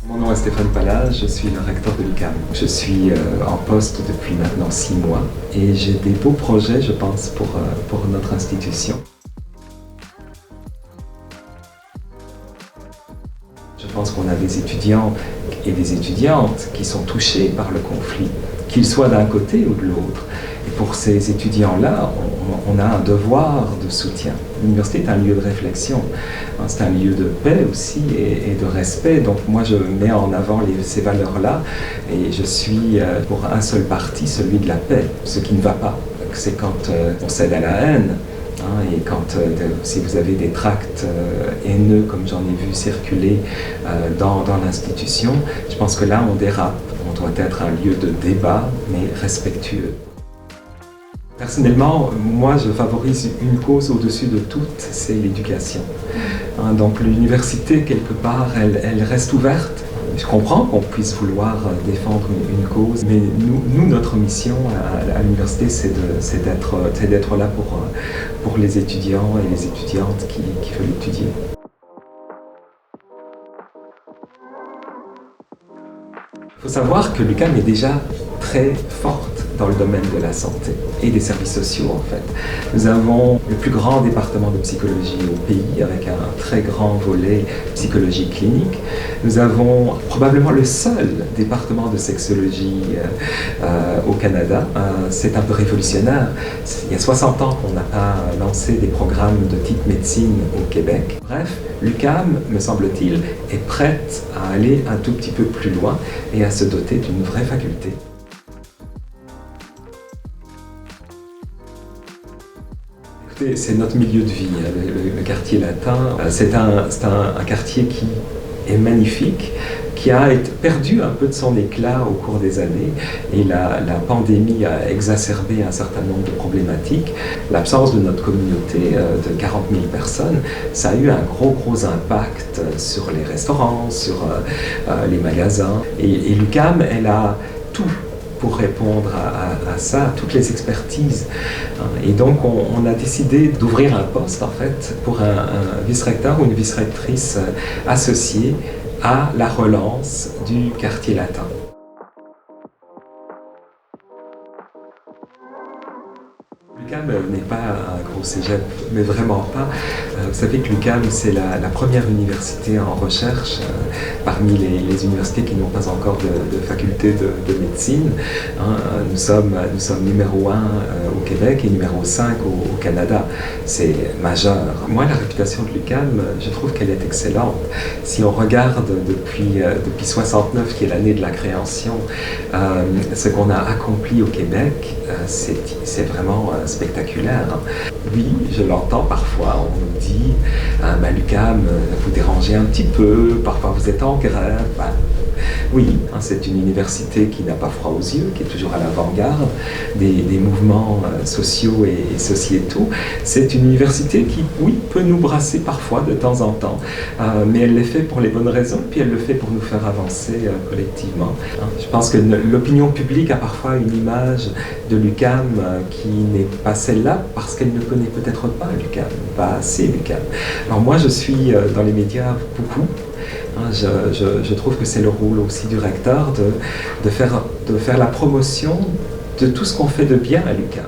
Mon nom est Stéphane Pallaz, je suis le recteur de l'UQAM. Je suis en poste depuis maintenant 6 mois et j'ai des beaux projets, je pense, pour notre institution. Je pense qu'on a des étudiants et des étudiantes qui sont touchés par le conflit, qu'ils soient d'un côté ou de l'autre. Et pour ces étudiants-là, on a un devoir de soutien. L'université est un lieu de réflexion, c'est un lieu de paix aussi et de respect. Donc moi je mets en avant ces valeurs-là et je suis pour un seul parti, celui de la paix. Ce qui ne va pas, c'est quand on cède à la haine. Et quand, si vous avez des tracts haineux, comme j'en ai vu circuler dans l'institution, je pense que là on dérape. On doit être un lieu de débat, mais respectueux. Personnellement, moi je favorise une cause au-dessus de toutes, c'est l'éducation. Donc l'université, quelque part, elle reste ouverte. Je comprends qu'on puisse vouloir défendre une cause, mais nous notre mission à l'université, c'est d'être là pour les étudiants et les étudiantes qui veulent étudier. Il faut savoir que l'UQAM est déjà très forte dans le domaine de la santé et des services sociaux en fait. Nous avons le plus grand département de psychologie au pays avec un très grand volet psychologie clinique. Nous avons probablement le seul département de sexologie au Canada. C'est un peu révolutionnaire. Il y a 60 ans qu'on n'a pas lancé des programmes de type médecine au Québec. Bref, l'UQAM, me semble-t-il, est prête à aller un tout petit peu plus loin et à se doter d'une vraie faculté. C'est notre milieu de vie, le quartier latin. C'est un quartier qui est magnifique, qui a perdu un peu de son éclat au cours des années et la pandémie a exacerbé un certain nombre de problématiques. L'absence de notre communauté de 40 000 personnes, ça a eu un gros impact sur les restaurants, sur les magasins. Et l'UQAM, elle a tout pour répondre à ça, toutes les expertises. Et donc on a décidé d'ouvrir un poste en fait pour un vice-recteur ou une vice-rectrice associée à la relance du quartier latin. L'UQAM n'est pas un gros cégep, mais vraiment pas. Vous savez que l'UQAM, c'est la première université en recherche parmi les universités qui n'ont pas encore de faculté de médecine. Nous sommes numéro 1 au Québec et numéro 5 au Canada. C'est majeur. Moi, la réputation de l'UQAM, je trouve qu'elle est excellente. Si on regarde depuis 69, qui est l'année de la création, ce qu'on a accompli au Québec, c'est vraiment spectaculaire. Oui, je l'entends parfois, on nous dit l'UQAM, vous dérangez un petit peu, parfois vous êtes en grève. Oui, c'est une université qui n'a pas froid aux yeux, qui est toujours à l'avant-garde des mouvements sociaux et sociétaux. C'est une université qui, oui, peut nous brasser parfois de temps en temps, mais elle le fait pour les bonnes raisons, puis elle le fait pour nous faire avancer collectivement. Je pense que l'opinion publique a parfois une image de l'UQAM qui n'est pas celle-là, parce qu'elle ne connaît peut-être pas l'UQAM, pas assez l'UQAM. Alors moi, je suis dans les médias beaucoup. Je trouve que c'est le rôle aussi du recteur de faire la promotion de tout ce qu'on fait de bien à l'UQAM.